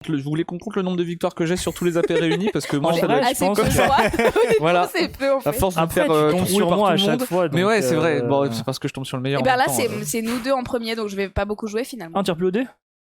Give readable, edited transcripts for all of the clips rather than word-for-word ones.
Vous voulez qu'on compte le nombre de victoires que j'ai sur tous les AP réunis parce que moi ça doit vrai, être je pense peu, que- je crois. Voilà. C'est peu, en fait. à force de me Après, faire tu tombes trouer sur par moi tout à le monde. chaque fois. Mais donc, ouais, c'est vrai. Bon, c'est parce que je tombe sur le meilleur. Et ben en là, même temps, c'est nous deux en premier, donc je vais pas beaucoup jouer finalement. Un tir plus au dé.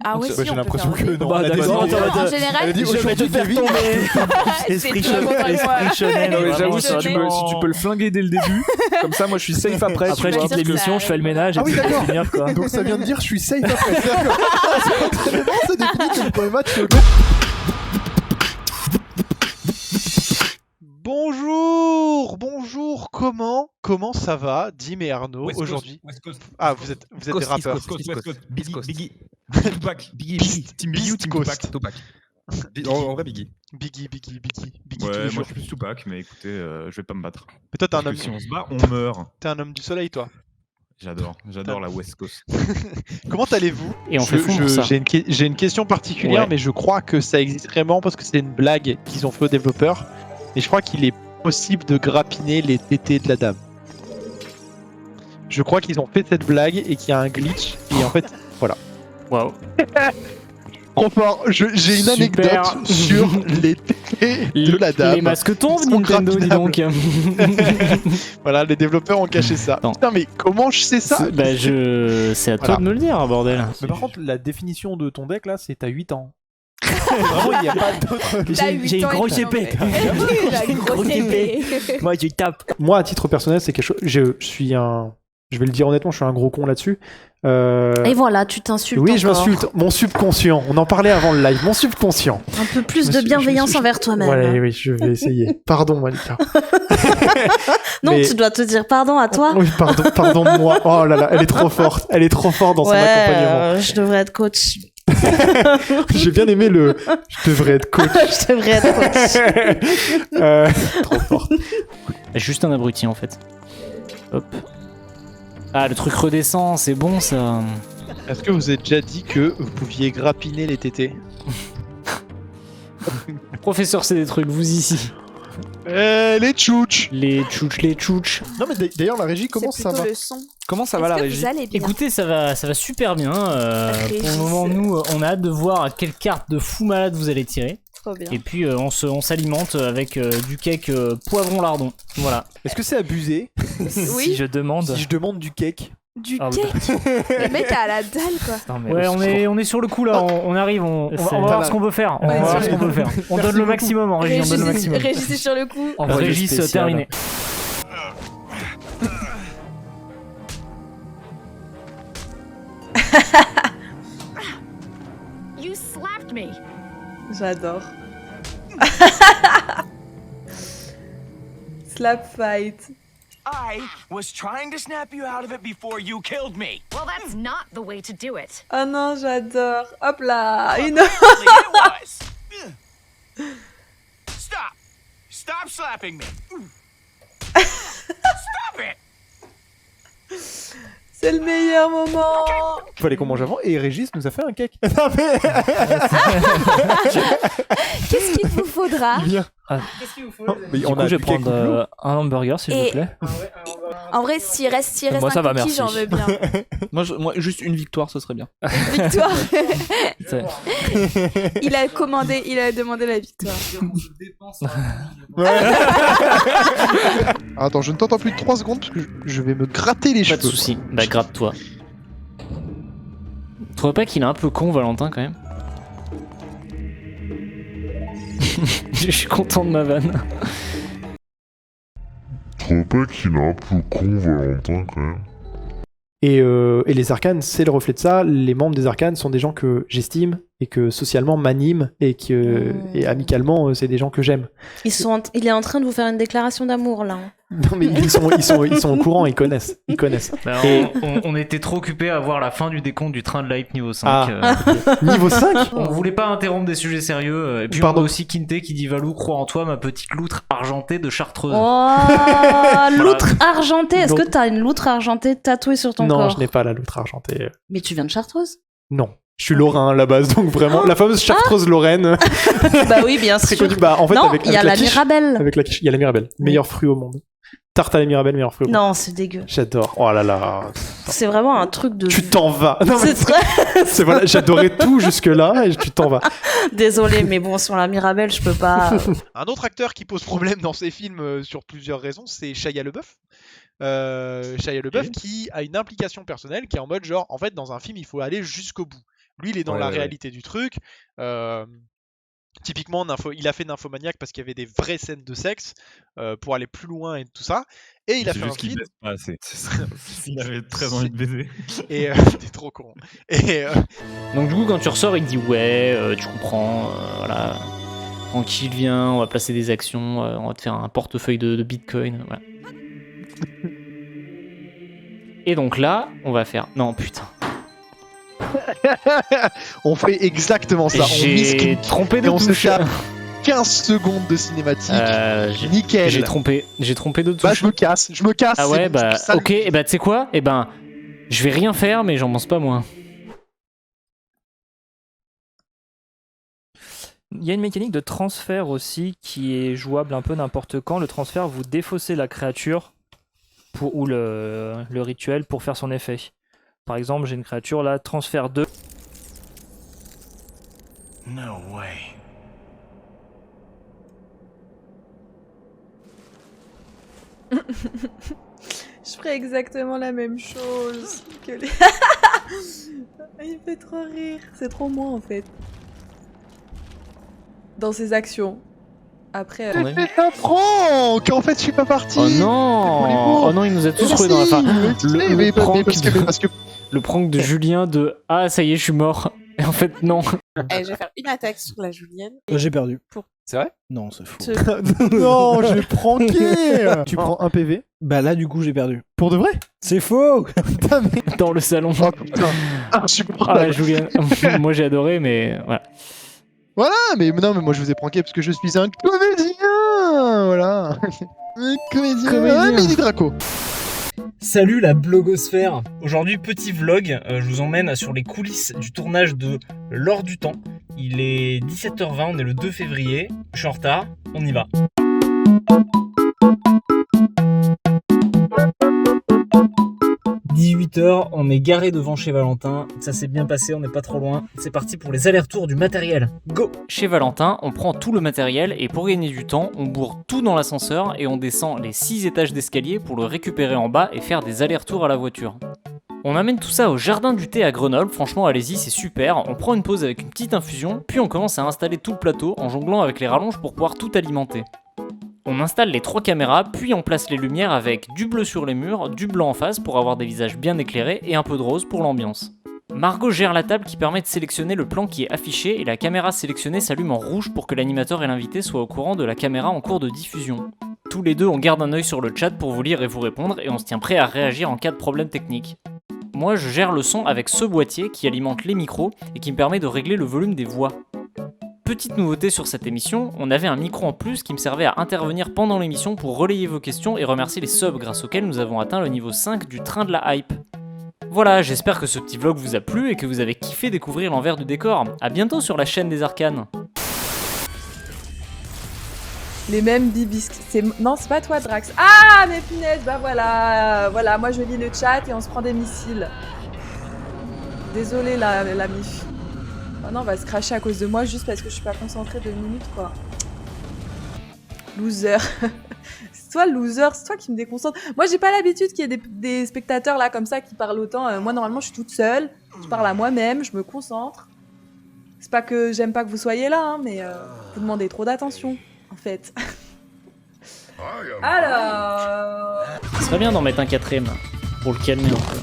Ah Donc ouais, c'est- si, J'ai on peut l'impression faire que un non. Bah, elle a dit- d'accord, elle a dit- En général, elle a dit Je vais aujourd'hui te faire Kevin. tomber. Esprit très bon, shonen. moi. Esprit shonen. Non, mais vraiment, j'avoue, ça si va tu peux le flinguer dès le début, comme ça, moi je suis safe après. Après, je vois, quitte parce que l'émission, ça je fais le ménage et Ah oui, puis je vais d'accord. finir quoi. Donc ça vient de dire je suis safe après. D'accord. C'est bon, c'est défini que le premier match. Bonjour, comment ça va, Dim et Arnaud aujourd'hui? Ah, vous êtes des rappeurs. Biggie. Tupac. Biggie. Team Biggie, Team Coast. Tupac. En vrai, Biggie. Biggie tous Ouais, les moi jours. je suis plus Tupac, mais écoutez, je vais pas me battre. Mais toi, Parce que si on se bat, on meurt. t'es un homme du soleil, toi. J'adore la West Coast. Comment allez-vous? Et on fait fondre ça. J'ai une question particulière, Ouais. mais je crois que ça existe vraiment parce que c'est une blague qu'ils ont fait aux développeurs. Et je crois qu'il est possible de grappiner les tétés de la dame. Je crois qu'ils ont fait cette blague et qu'il y a un glitch. Et en fait, Waouh. trop fort. J'ai une Super. anecdote sur les tétés de la dame. Les masques tombent, Ils sont Nintendo, dis donc. Voilà, les développeurs ont caché ça. Non. Putain, mais comment je sais ça? Bah, c'est à toi Voilà. de me le dire, bordel. Mais par contre, la définition de ton deck là, c'est t'as 8 ans. Vraiment, il n'y a pas d'autre. T'as 8 J'ai une ans et grosse t'es épée. tombé. J'ai une grosse épée. Moi, je tape. Moi, à titre personnel, c'est quelque chose. Je suis un. Je vais le dire honnêtement, je suis un gros con là-dessus. Et voilà, tu t'insultes. Oui, je encore. m'insulte. Mon subconscient. On en parlait avant le live. Mon subconscient. Un peu plus de Je- bienveillance je- envers toi-même. Ouais, oui, je vais essayer. Pardon, Malika. Non, Mais- tu dois te dire pardon à toi. Oui, pardon de moi. Oh là là, elle est trop forte. Elle est trop forte dans son accompagnement. Je devrais être coach. J'ai bien aimé le. Je devrais être coach. Je devrais être coach. Trop forte. Juste un abruti en fait. Hop. Ah, le truc redescend, c'est bon ça. Est-ce que vous avez déjà dit que vous pouviez grappiner les tétés? Professeur, c'est des trucs, vous ici. Les tchouches. Les tchouches. Non, mais d'ailleurs, la régie, comment C'est ça plutôt va? le son. Comment ça va la Est-ce que régie vous allez bien? Écoutez, ça va super bien. Pour Régis. le moment, nous, on a hâte de voir à quelle carte de fou malade vous allez tirer. Trop bien. Et puis, on s'alimente avec du cake poivron lardon. Voilà. Est-ce que c'est abusé Oui. Si je demande. si je demande du cake? Du Ah oui. cake. Le mec a la dalle, quoi. Non, mais Ouais, au on est sur le coup là, on arrive, on va C'est- voir ce qu'on peut faire. On va Ouais, voir c'est- ce qu'on peut faire. On donne le maximum en régie, on donne le maximum. Régis est sur le coup. Envoyé Régis, spécial. terminé. You slapped me. J'adore. Slap fight. I was trying to snap you out of it before you killed me. Well, that's not the way to do it. Oh non, j'adore. Hop là. Une... Apparently it was. Stop. Stop slapping me. Stop it. C'est le meilleur moment. Fallait qu'on mange avant et Régis nous a fait un cake. Non mais Qu'est-ce qu'il vous faudra? il vient. Qu'est-ce qu'il vous faut Mais Du on coup, a je du vais cake prendre ou de l'eau un hamburger s'il Et- vous plaît. En vrai, s'il reste Moi, ça un va, cookie, merci. j'en veux bien. moi, juste une victoire, ce serait bien. Victoire. C'est- Il a demandé la victoire. Attends, je ne t'entends plus de 3 secondes parce que je vais me gratter les Pas cheveux. de soucis. Bah, gratte-toi. Tu trouves pas qu'il est un peu con, Valentin, quand même? Je suis content de ma vanne. Je trouve pas qu'il est un peu con, Valentin, quand même. Et les arcanes, c'est le reflet de ça. Les membres des arcanes sont des gens que j'estime et que socialement m'animent et et amicalement, c'est des gens que j'aime. Il est en train de vous faire une déclaration d'amour là. Non mais ils sont au courant, ils connaissent. Bah, Et- on était trop occupés à voir la fin du décompte du train de l'hype niveau 5. Ah. Niveau 5 On voulait pas interrompre des sujets sérieux. Et puis Pardon. on a aussi Kinte qui dit Valou, crois en toi, ma petite loutre argentée de Chartreuse. Oh, loutre argentée. Est-ce que Donc- t'as une loutre argentée tatouée sur ton Non, corps? je n'ai pas la loutre argentée. Mais tu viens de Chartreuse? Non. Je suis lorrain à la base, donc vraiment, la fameuse Chartreuse lorraine. Bah oui, bien Très sûr. connue. Bah, en fait, Non, avec il y a la la quiche. Mirabelle. Avec la quiche, il y a la Mirabelle. Meilleur fruit au monde. Tarte à la Mirabelle, meilleur fruit. Non, c'est dégueu. J'adore. Oh là là. C'est vraiment un truc de. Tu t'en vas. Non, mais C'est très. c'est voilà, j'adorais tout jusque-là et tu t'en vas. Désolé, mais bon, sur la Mirabelle, je peux pas. Un autre acteur qui pose problème dans ces films sur plusieurs raisons, c'est Shia LaBeouf. Shia LaBeouf qui a une implication personnelle qui est en mode genre, en fait, dans un film, il faut aller jusqu'au bout. Lui, il est dans la réalité du truc. Typiquement, il a fait Nymphomaniac parce qu'il y avait des vraies scènes de sexe pour aller plus loin et tout ça. Et il a fait un juste qu'il film. baise pas assez. Il avait très envie de baiser. Et t'es trop con. Et Donc du coup, quand tu ressors, il te dit ouais, tu comprends, voilà. Tranquille, viens, on va placer des actions, on va te faire un portefeuille de Bitcoin, voilà. Et donc là, on va faire... Non, putain. on fait exactement ça. On J'ai trompé de et on se touche. tape 15 secondes de cinématique. Nickel. J'ai trompé de touche. Bah, je me casse. Ah ouais, bon, bah, ça, ok, et bah, tu sais quoi? Eh ben, je vais rien faire, mais j'en pense pas moins. Il y a une mécanique de transfert aussi qui est jouable un peu n'importe quand. Le transfert, vous défaussez la créature ou le rituel pour faire son effet. Par exemple, j'ai une créature là, transfert 2. No way. Je ferais exactement la même chose que les... Il me fait trop rire. C'est trop moi en fait. Dans ses actions. Après... Ton avis? Franck, en fait, je suis pas parti. Oh non! Oh non, il nous a tous rués dans la fin. Le prank de Julien de « Ah, ça y est, je suis mort ». Et en fait, non. je vais faire une attaque sur la Julienne. J'ai perdu. C'est vrai? Non, c'est faux. Non, j'ai pranké. Tu prends un PV. Bah là, du coup, j'ai perdu. Pour de vrai? C'est faux. Putain, mais... Dans le salon. Oh putain. Ah, Julien. Moi, j'ai adoré, mais voilà. Voilà, mais non, mais moi je vous ai pranké parce que je suis un comédien. Voilà. Un comédien. Un mini Draco. Salut la blogosphère. Aujourd'hui, petit vlog, je vous emmène sur les coulisses du tournage de L'Or du Temps. Il est 17h20, on est le 2 février. Je suis en retard, on y va. « 18h, on est garé devant chez Valentin. Ça s'est bien passé, on n'est pas trop loin. C'est parti pour les allers-retours du matériel. Go !» Chez Valentin, on prend tout le matériel et pour gagner du temps, on bourre tout dans l'ascenseur et on descend les 6 étages d'escalier pour le récupérer en bas et faire des allers-retours à la voiture. On amène tout ça au Jardin du Thé à Grenoble, franchement allez-y, c'est super. On prend une pause avec une petite infusion, puis on commence à installer tout le plateau en jonglant avec les rallonges pour pouvoir tout alimenter. On installe les 3 caméras, puis on place les lumières avec du bleu sur les murs, du blanc en face pour avoir des visages bien éclairés et un peu de rose pour l'ambiance. Margot gère la table qui permet de sélectionner le plan qui est affiché et la caméra sélectionnée s'allume en rouge pour que l'animateur et l'invité soient au courant de la caméra en cours de diffusion. Tous les deux on garde un œil sur le chat pour vous lire et vous répondre et on se tient prêt à réagir en cas de problème technique. Moi je gère le son avec ce boîtier qui alimente les micros et qui me permet de régler le volume des voix. Petite nouveauté sur cette émission, on avait un micro en plus qui me servait à intervenir pendant l'émission pour relayer vos questions et remercier les subs grâce auxquels nous avons atteint le niveau 5 du train de la hype. Voilà, j'espère que ce petit vlog vous a plu et que vous avez kiffé découvrir l'envers du décor. A bientôt sur la chaîne des Arcanes. Les mêmes bibisques. Non, c'est pas toi, Drax. Ah, mais punaise, bah voilà. Voilà, moi je lis le chat et on se prend des missiles. Désolé la mif. Oh non, on va se cracher à cause de moi juste parce que je suis pas concentrée 2 minutes, quoi. Loser. C'est toi, loser, c'est toi qui me déconcentre. Moi, j'ai pas l'habitude qu'il y ait des spectateurs là comme ça qui parlent autant. Moi, normalement, je suis toute seule. Je parle à moi-même, je me concentre. C'est pas que j'aime pas que vous soyez là, hein, mais vous demandez trop d'attention, en fait. Alors... Ce serait bien d'en mettre un 4ème pour le calmer un peu.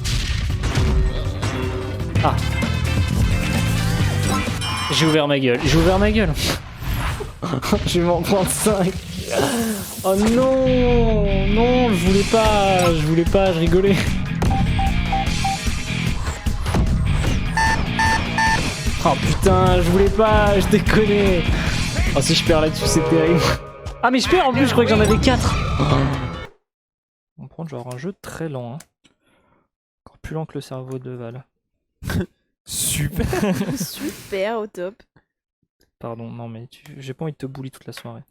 Ah. J'ai ouvert ma gueule. Je vais m'en prendre 5. Oh non, non, je voulais pas, je rigolais. Oh putain, je voulais pas, je déconne. Oh si je perds là-dessus, c'est terrible. Ah mais je perds en plus, je croyais que j'en avais 4. On prend genre un jeu très lent, hein. Encore plus lent que le cerveau de Val. Super. Super, au top. Pardon, non mais j'ai pas envie de te bully toute la soirée.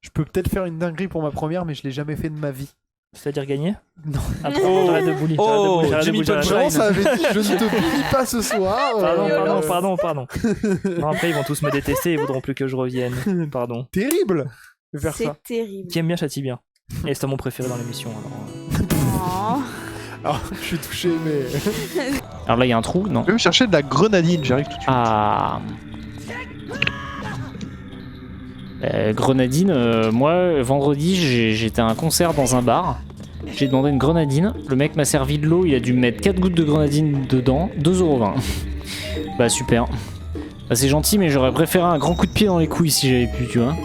Je peux peut-être faire une dinguerie pour ma première, mais je l'ai jamais fait de ma vie. C'est-à-dire gagner? Non. Attends, j'arrête de bully. Jimmy Punchline. Vraiment, ça avait dit je ne te bully pas ce soir. Pardon. Non, après, ils vont tous me détester, ils voudront plus que je revienne. Pardon. Terrible de faire ça. C'est terrible. Qui aime bien châtie bien. Et c'est mon préféré dans l'émission. Oh. Alors, je suis touché, mais. Alors là, il y a un trou, non? Je vais me chercher de la grenadine, j'arrive tout de suite. Ah. Grenadine, moi, vendredi, j'étais à un concert dans un bar. J'ai demandé une grenadine. Le mec m'a servi de l'eau, il a dû me mettre 4 gouttes de grenadine dedans. 2,20 €. Bah, super. Bah, c'est gentil, mais j'aurais préféré un grand coup de pied dans les couilles si j'avais pu, tu vois.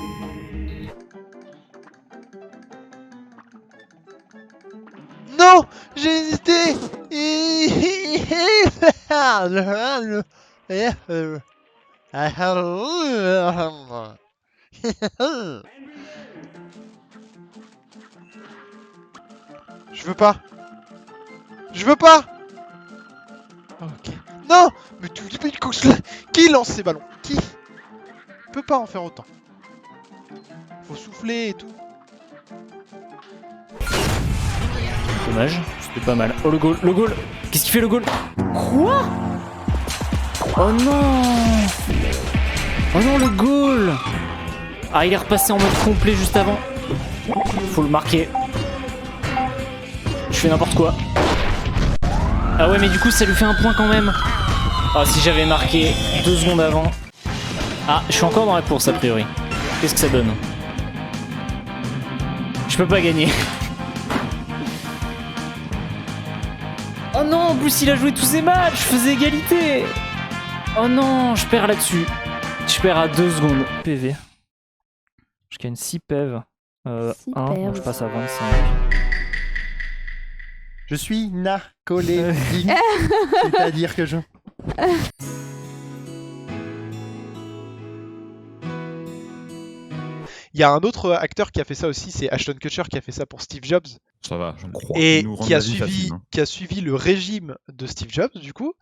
Non, j'ai hésité. Je veux pas. Ok. Non, mais qui lance ces ballons? Qui peut pas en faire autant? Faut souffler et tout. Dommage, c'était pas mal. Oh, le goal. Qu'est-ce qu'il fait, le goal? Quoi? Oh non! Oh non, le goal! Ah, il est repassé en mode complet juste avant. Faut le marquer. Je fais n'importe quoi. Ah ouais, mais du coup, ça lui fait un point quand même. Ah, si j'avais marqué 2 secondes avant. Ah, je suis encore dans la course, a priori. Qu'est-ce que ça donne? Je peux pas gagner. Oh non, en plus il a joué tous ses matchs, je faisais égalité. Oh non, je perds là-dessus. Je perds à 2 secondes. PV. Je gagne 6 PEV. 1, donc je passe à 25. Je suis narcoleptique. C'est-à-dire que je. Il y a un autre acteur qui a fait ça aussi, c'est Ashton Kutcher qui a fait ça pour Steve Jobs. Ça va, j'en crois. Et Ils nous rendent qui a, la vie facile, hein. qui a suivi le régime de Steve Jobs, du coup,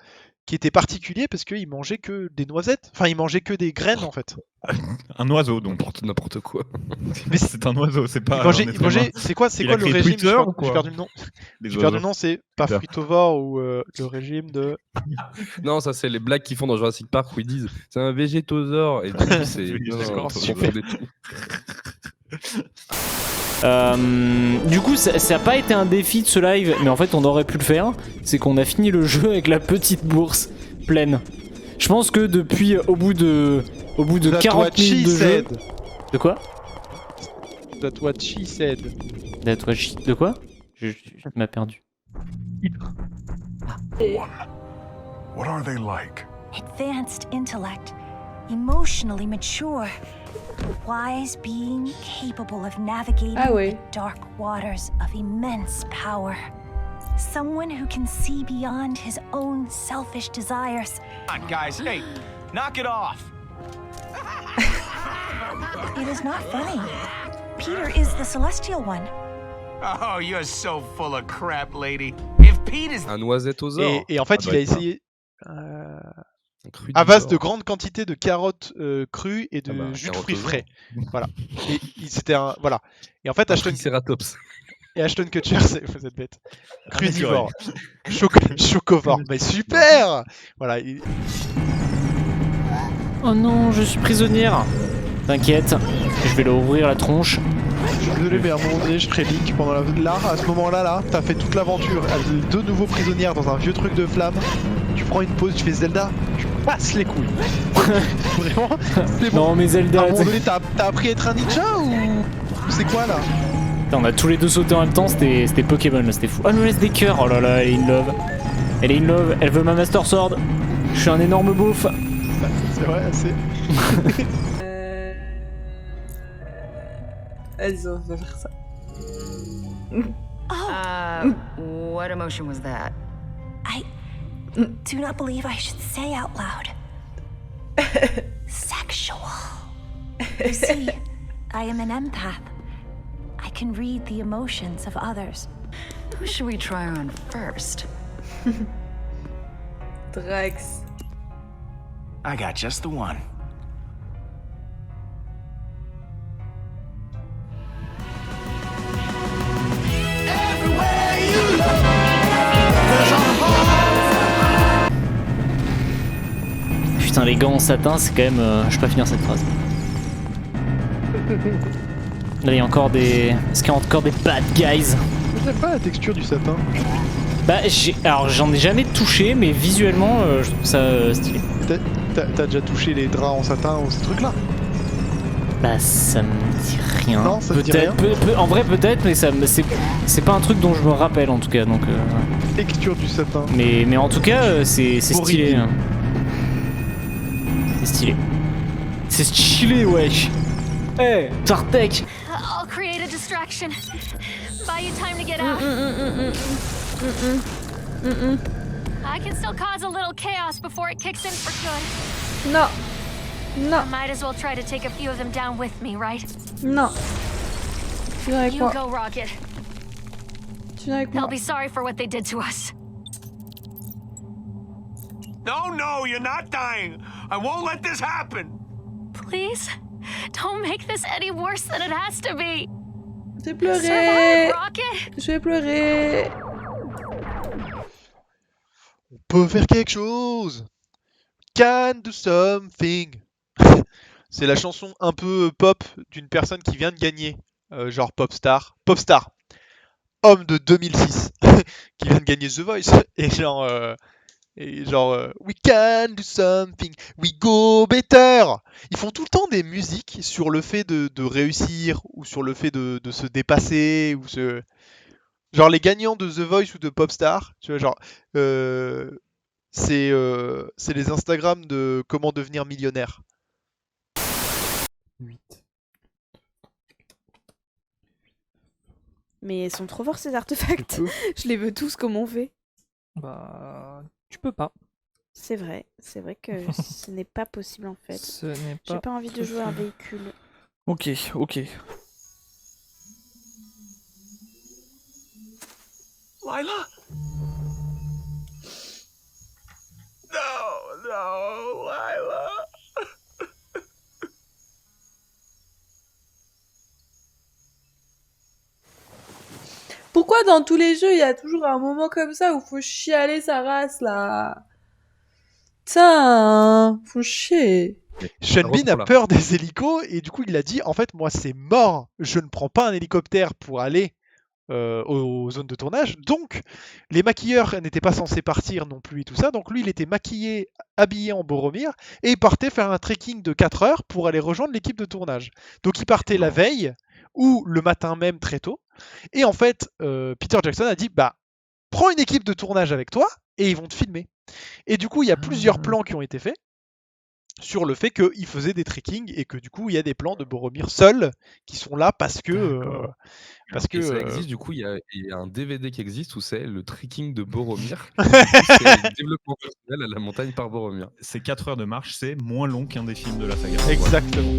qui était particulier parce qu'il mangeait que des noisettes. Enfin, il mangeait que des graines en fait. Un oiseau, donc n'importe quoi. Mais c'est un oiseau, c'est pas. Il mangeait, c'est quoi Il a le créé régime? Twitter ou quoi? J'ai perdu le nom. Des J'ai perdu oiseaux. le nom, c'est pas Twitter. fruitovore ou le régime de. Non, ça c'est les blagues qu'ils font dans Jurassic Park où ils disent c'est un végétosaure et du coup c'est. Oui, Non, d'accord, faut super. confondre tout. Du coup, ça a pas été un défi de ce live, mais en fait, on aurait pu le faire. C'est qu'on a fini le jeu avec la petite bourse pleine. Je pense que depuis, au bout de That's 40 what she minutes de jeu. said. De quoi? That's what she said. De quoi? Je m'as perdu. What are they like? Advanced intellect, emotionally mature, wise being capable of navigating the dark waters of immense power. Someone who can see beyond his own selfish desires. Come on, guys, hey, knock it off. It is not funny. Peter is the celestial one. Oh, you're so full of crap, lady. If Pete is Un noisettosaure. Et en fait, il a essayé. Cru À base du de genre. grandes quantités de carottes crues et de jus de fruits frais. Voilà. Et c'était un. Voilà. Et en fait, Ashton. Triceratops. Et Ashton Kutcher, vous êtes bête. Crudivore. Chocovore. Mais super. Voilà. Oh non, je suis prisonnière. T'inquiète, je vais leur ouvrir la tronche. Je suis désolé, mais à un moment donné, je prédique pendant là, à ce moment-là, t'as fait toute l'aventure. Avec 2 nouveaux prisonnières dans un vieux truc de flamme. Tu prends une pause, tu fais Zelda, tu passes les couilles. Vraiment, c'est bon. Non, mais Zelda. À un moment donné, t'as appris à être un ninja ou c'est quoi là? Putain, on a tous les deux sauté en même temps, c'était Pokémon là, c'était fou. Ah, elle me laisse des cœurs. Oh là là, elle est in love. Elle est in love, elle veut ma Master Sword. Je suis un énorme beauf. C'est vrai, c'est. Vas-y, on va faire ça. What emotion was that? I do not believe I should say out loud. Sexual. You see, I am an empath. I can read the emotions of others. Who should we try on first? Drax. I got just the one. Putain, les gants en satin, c'est quand même. Je peux pas finir cette phrase. Là, il y a encore des. Est-ce qu'il y a encore des bad guys? J'aime pas la texture du satin. Bah, alors j'en ai jamais touché, mais visuellement, je trouve ça stylé. T'as déjà touché les draps en satin ou ces trucs-là? Bah, ça me dit rien. Non, ça me dit rien. En vrai, peut-être, mais c'est pas un truc dont je me rappelle en tout cas. Donc, texture du satin. Mais en tout cas, c'est stylé. Hein. C'est stylé. C'est stylé, wesh. Hey, Tartek. I'll create a distraction. Buy you time to get out. I can still cause a little chaos before it kicks in for good. Non. Non. I might as well try to take a few of them down with me, right? Non. Tu viens avec You moi. go, Rocket. Tu viens avec moi. They'll be sorry for what they did to us. No, you're not dying. I won't let this happen. Please, don't make this any worse than it has to be. J'ai pleuré. Survive, Rocket. Je vais pleurer. On peut faire quelque chose. Can do something. C'est la chanson un peu pop d'une personne qui vient de gagner, genre Popstar, homme de 2006, qui vient de gagner The Voice, et genre, we can do something, we go better. Ils font tout le temps des musiques sur le fait de réussir, ou sur le fait de se dépasser, ou genre les gagnants de The Voice ou de Popstar, tu vois, genre, c'est les Instagram de comment devenir millionnaire. 8. Mais ils sont trop forts ces artefacts. Je les veux tous comme on fait. Bah, tu peux pas. C'est vrai que ce n'est pas possible en fait. Ce n'est J'ai pas pas envie de jouer à un véhicule. Ok. Lila? No, Lila. Pourquoi dans tous les jeux, il y a toujours un moment comme ça où faut chialer sa race, là? Putain, faut chier. Sean Bean a peur des hélicos et du coup il a dit en fait moi c'est mort, je ne prends pas un hélicoptère pour aller aux zones de tournage, donc les maquilleurs n'étaient pas censés partir non plus et tout ça, donc lui il était maquillé, habillé en Boromir et il partait faire un trekking de 4 heures pour aller rejoindre l'équipe de tournage. Donc il partait la veille ou le matin même très tôt et en fait Peter Jackson a dit bah prends une équipe de tournage avec toi et ils vont te filmer. Et du coup il y a plusieurs plans qui ont été faits sur le fait qu'il faisait des trekkings et que du coup il y a des plans de Boromir seul qui sont là parce que ça existe, du coup il y a un DVD qui existe où c'est le trekking de Boromir. C'est le développement personnel à la montagne par Boromir. C'est 4 heures de marche, c'est moins long qu'un des films de la saga. Exactement.